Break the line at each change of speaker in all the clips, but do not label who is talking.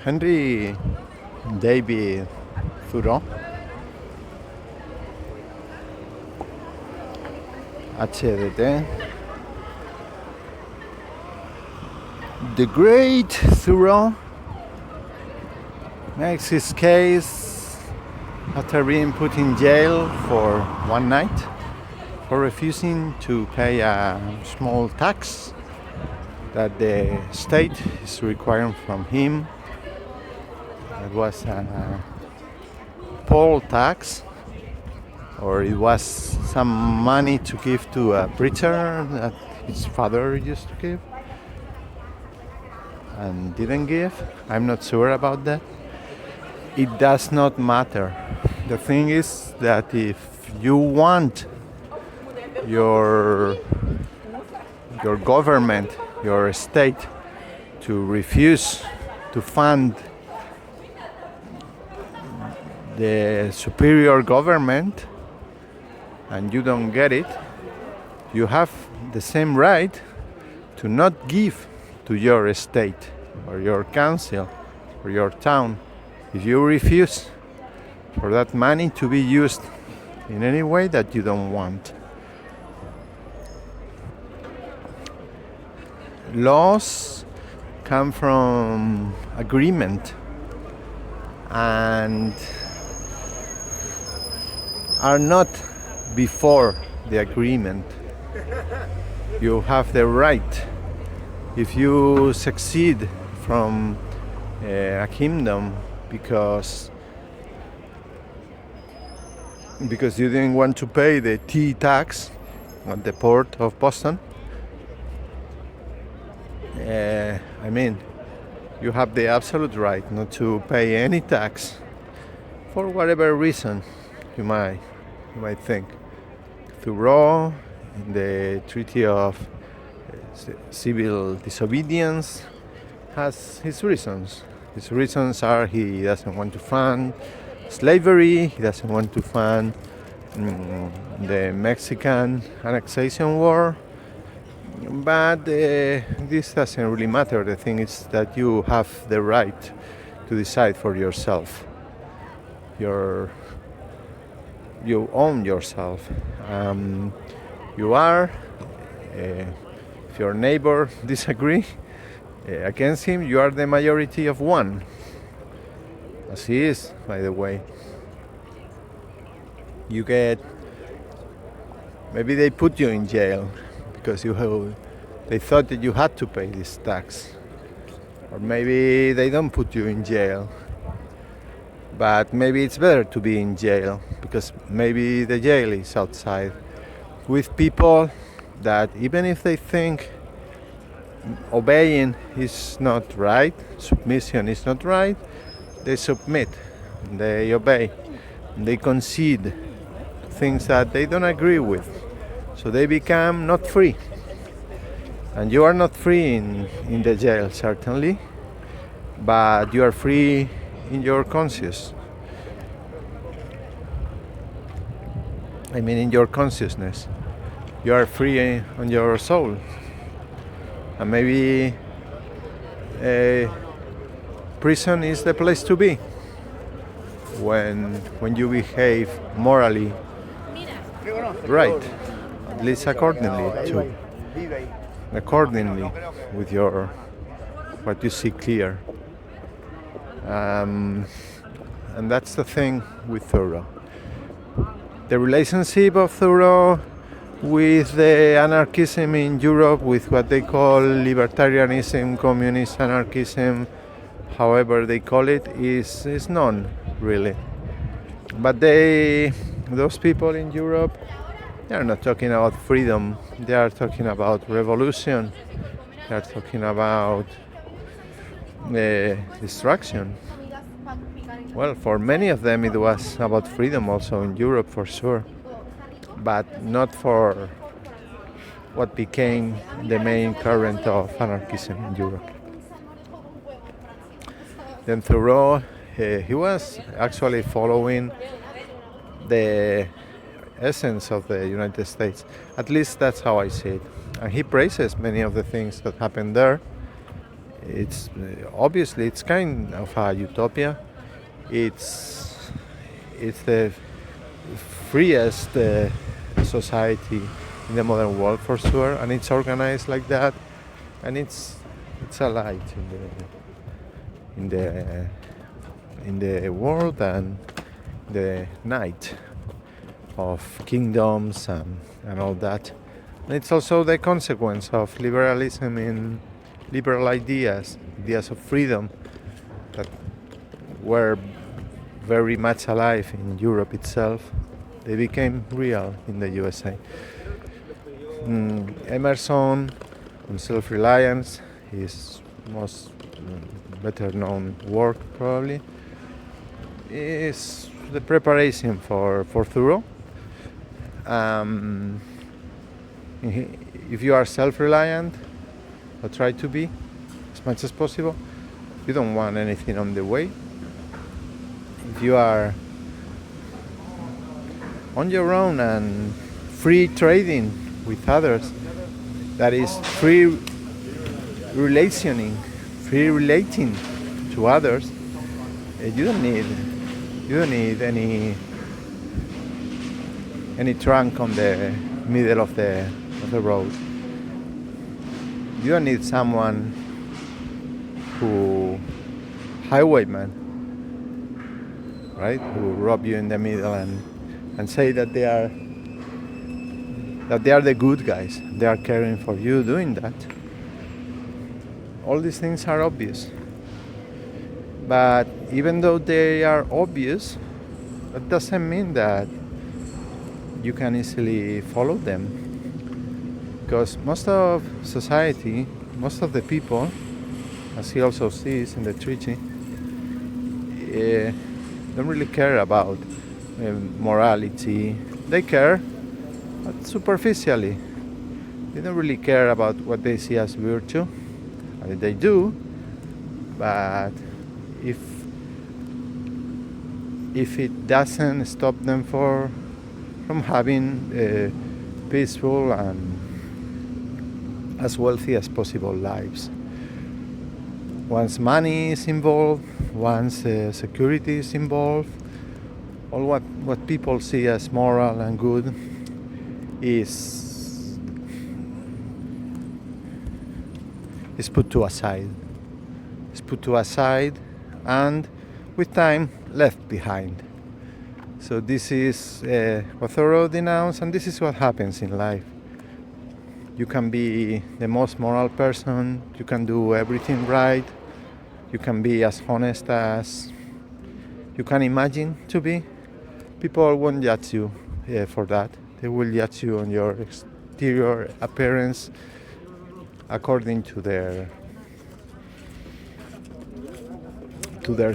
Henry David Thoreau, HDT, the great Thoreau makes his case after being put in jail for one night for refusing to pay a small tax that the state is requiring from him. It was a poll tax, or it was some money to give to a preacher that his father used to give and didn't give. I'm not sure about that. It does not matter. The thing is that if you want your government, your state, to refuse to fund the superior government and you don't get it, you have the same right to not give to your state or your council or your town if you refuse for that money to be used in any way that you don't want. Laws come from agreement and are not before the agreement. You have the right, if you succeed from a kingdom because you didn't want to pay the tea tax at the port of Boston. You have the absolute right not to pay any tax for whatever reason you might think. Thoreau, in the Treaty of Civil Disobedience, has his reasons. His reasons are he doesn't want to fund slavery, he doesn't want to fund the Mexican annexation war, but this doesn't really matter. The thing is that you have the right to decide for yourself. You own yourself. You are, if your neighbor disagree against him, you are the majority of one, as he is, by the way. You get, maybe they put you in jail because they thought that you had to pay this tax, or maybe they don't put you in jail. But maybe it's better to be in jail because maybe the jail is outside with people that even if they think obeying is not right, submission is not right, they submit, they obey, they concede things that they don't agree with. So they become not free. And you are not free in the jail, certainly, but you are free in your conscience. In your consciousness. You are free on your soul. And maybe prison is the place to be when you behave morally right, at least accordingly with your what you see clear. And that's the thing with Thoreau. The relationship of Thoreau with the anarchism in Europe, with what they call libertarianism, communist anarchism, however they call it, is none, really. But those people in Europe, they are not talking about freedom, they are talking about revolution, they are talking about destruction. Well, for many of them it was about freedom also in Europe, for sure, but not for what became the main current of anarchism in Europe. Then Thoreau, he was actually following the essence of the United States. At least that's how I see it. And he praises many of the things that happened there. It's obviously it's kind of a utopia. It's the freest society in the modern world for sure, and it's organized like that, and it's a light in the in the world and the night of kingdoms and all that. And it's also the consequence of liberalism in liberal ideas of freedom that were very much alive in Europe itself. They became real in the USA. Emerson on self-reliance, his most better known work probably, is the preparation for Thoreau. If you are self-reliant, or try to be as much as possible, you don't want anything on the way. If you are on your own and free trading with others, that is free relating to others, you don't need any trunk on the middle of the road. You don't need someone highwayman, right? Who rob you in the middle and say that they are the good guys. They are caring for you doing that. All these things are obvious. But even though they are obvious, that doesn't mean that you can easily follow them. Because most of society, most of the people, as he also sees in the treaty, don't really care about morality. They care, but superficially. They don't really care about what they see as virtue. I mean, they do, but if it doesn't stop them from having peaceful and as wealthy as possible lives. Once money is involved, once security is involved, all what people see as moral and good is put to aside. It's put to aside and with time left behind. So this is what Thoreau denounced, and this is what happens in life. You can be the most moral person, you can do everything right, you can be as honest as you can imagine to be. People won't judge you for that. They will judge you on your exterior appearance according to their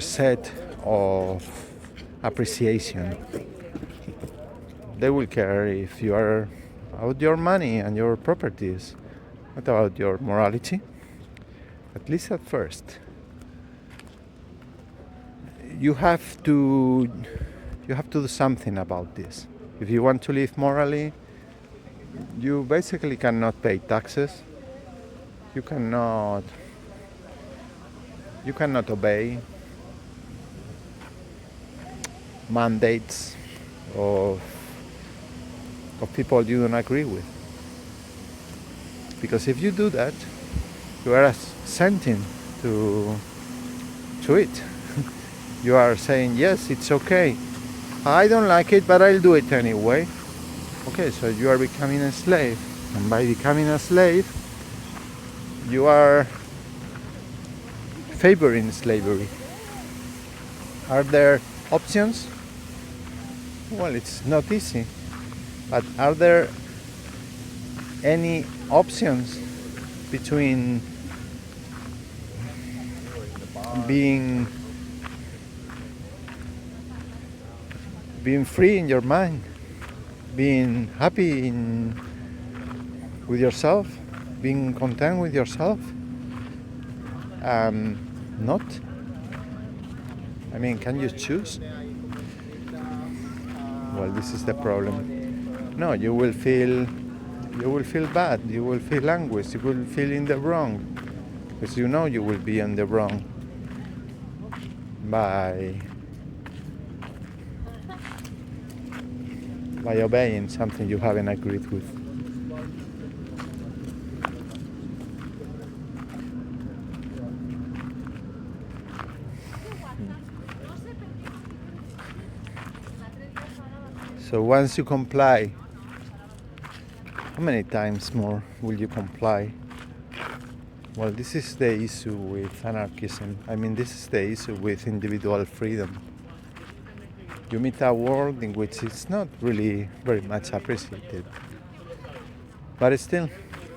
set of appreciation. They will care if you are about your money and your properties, not about your morality, at least at first. You have to do something about this. If you want to live morally, you basically cannot pay taxes. You cannot obey mandates of people you don't agree with. Because if you do that, you are assenting to it. You are saying, yes, it's okay. I don't like it, but I'll do it anyway. Okay, so you are becoming a slave. And by becoming a slave, you are favoring slavery. Are there options? Well, it's not easy. But are there any options between being free in your mind, being happy with yourself, being content with yourself, not? I mean, can you choose? Well, this is the problem. No, you will feel bad, you will feel anguish, you will feel in the wrong. because you know you will be on the wrong by obeying something you haven't agreed with. So once you comply, how many times more will you comply? Well, this is the issue with anarchism. I mean, this is the issue with individual freedom. You meet a world in which it's not really very much appreciated, but still,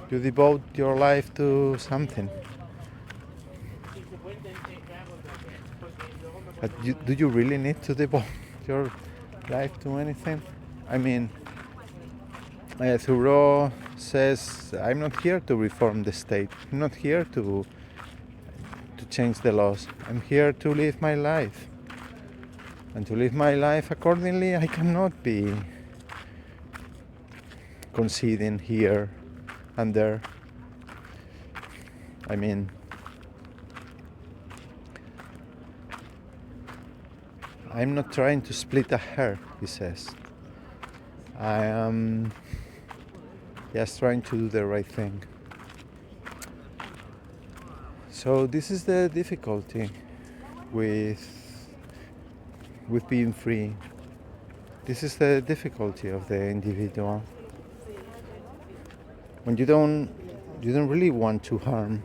you devote your life to something. But do you really need to devote your life to anything? I mean, Thoreau says, I'm not here to reform the state. I'm not here to change the laws. I'm here to live my life. And to live my life accordingly, I cannot be conceding here and there. I mean, I'm not trying to split a hair, he says. I am just trying to do the right thing. So this is the difficulty with being free. This is the difficulty of the individual. When you don't really want to harm.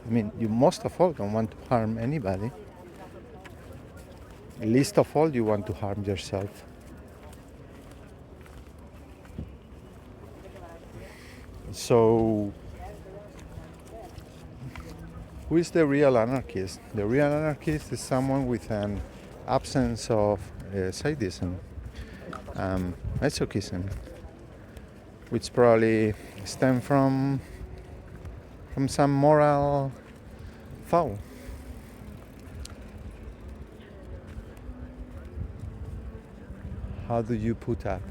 I mean, you most of all don't want to harm anybody. Least of all, you want to harm yourself. So, who is the real anarchist? The real anarchist is someone with an absence of sadism, masochism, which probably stem from some moral foul. How do you put up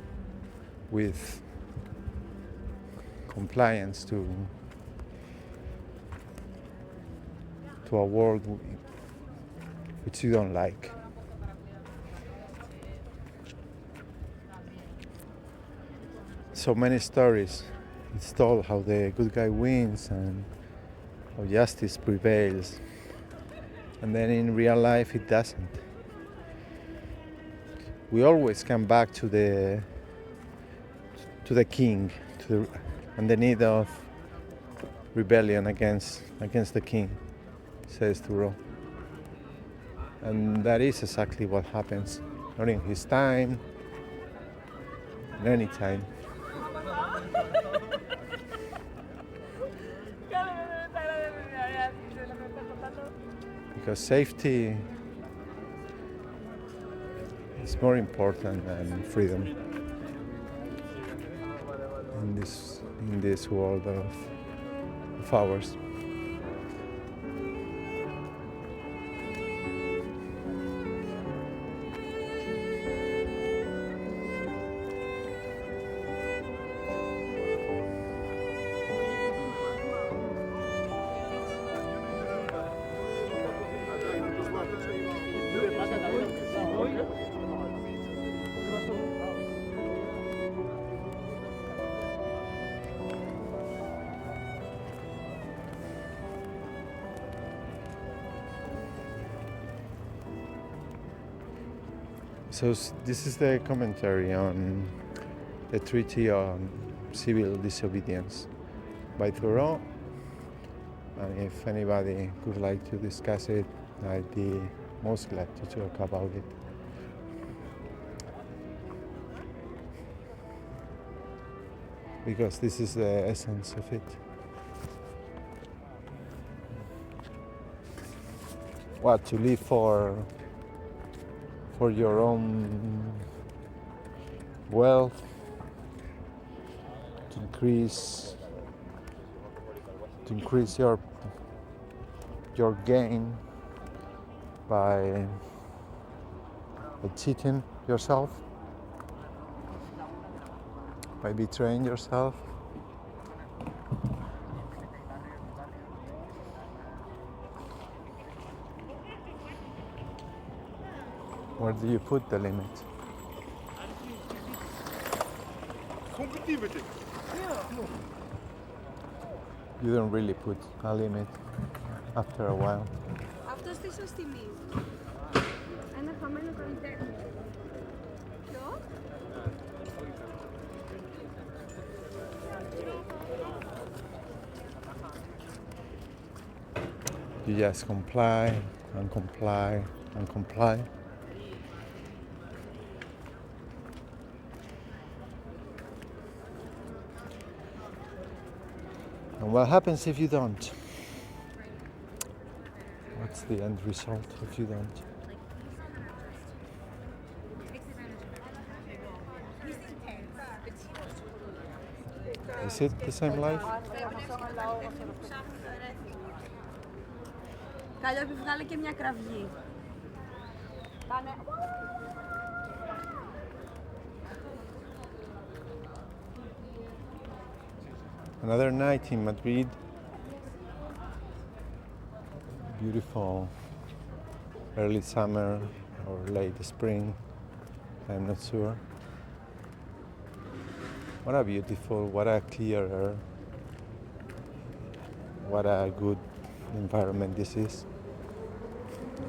with compliance to a world which you don't like? So many stories. It's told how the good guy wins and how justice prevails, and then in real life it doesn't. We always come back to the king, and the need of rebellion against the king, says Thoreau. And that is exactly what happens, not in his time, in any time. Because safety is more important than freedom in this world of ours. So this is the commentary on the Treaty on Civil Disobedience by Thoreau. And if anybody would like to discuss it, I'd be most glad to talk about it. Because this is the essence of it. What, to live for your own wealth, to increase your gain by cheating yourself, by betraying yourself. Where do you put the limit? You don't really put a limit after a while.
Αυτός τι σας θυμίζει? Ένα χαμένο καλλιτέχνη. Ποιο?
You just comply and comply and comply. And what happens if you don't? What's the end result if you don't? Is it the same life?
Καλλιόπη, βγάλε και μια κραυγή.
Another night in Madrid. Beautiful early summer or late spring, I'm not sure. What a beautiful, what a clear air, what a good environment this is.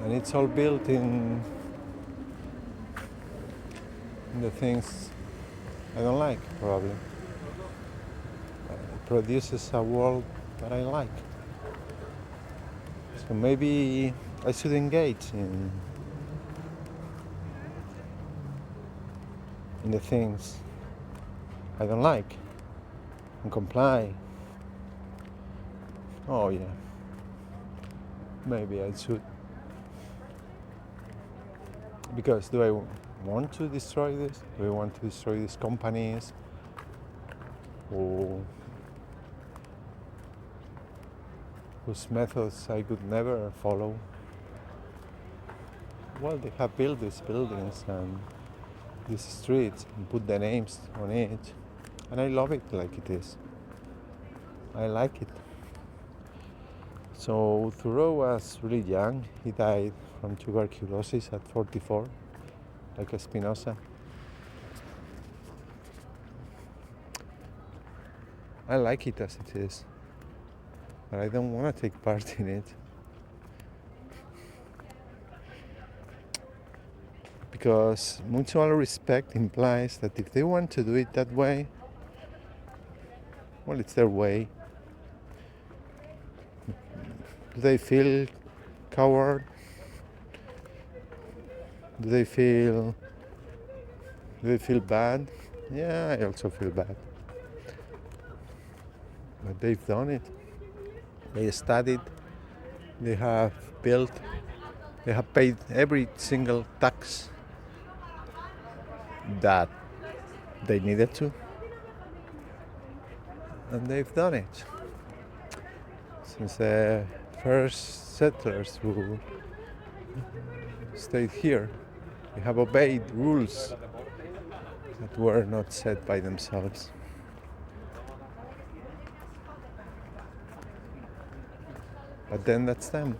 And it's all built in the things I don't like, probably. It produces a world that I like. So maybe I should engage in the things I don't like and comply. Oh yeah, maybe I should. Because do I want to destroy this? Do I want to destroy these companies? Or whose methods I could never follow? Well, they have built these buildings and these streets and put the names on it. And I love it like it is. I like it. So Thoreau was really young. He died from tuberculosis at 44, like Spinoza. I like it as it is, but I don't want to take part in it. Because mutual respect implies that if they want to do it that way, well, it's their way. Do they feel coward? Do they feel bad? Yeah, I also feel bad. But they've done it. They studied, they have built, they have paid every single tax that they needed to. And they've done it. Since the first settlers who stayed here, they have obeyed rules that were not set by themselves. But then that's them.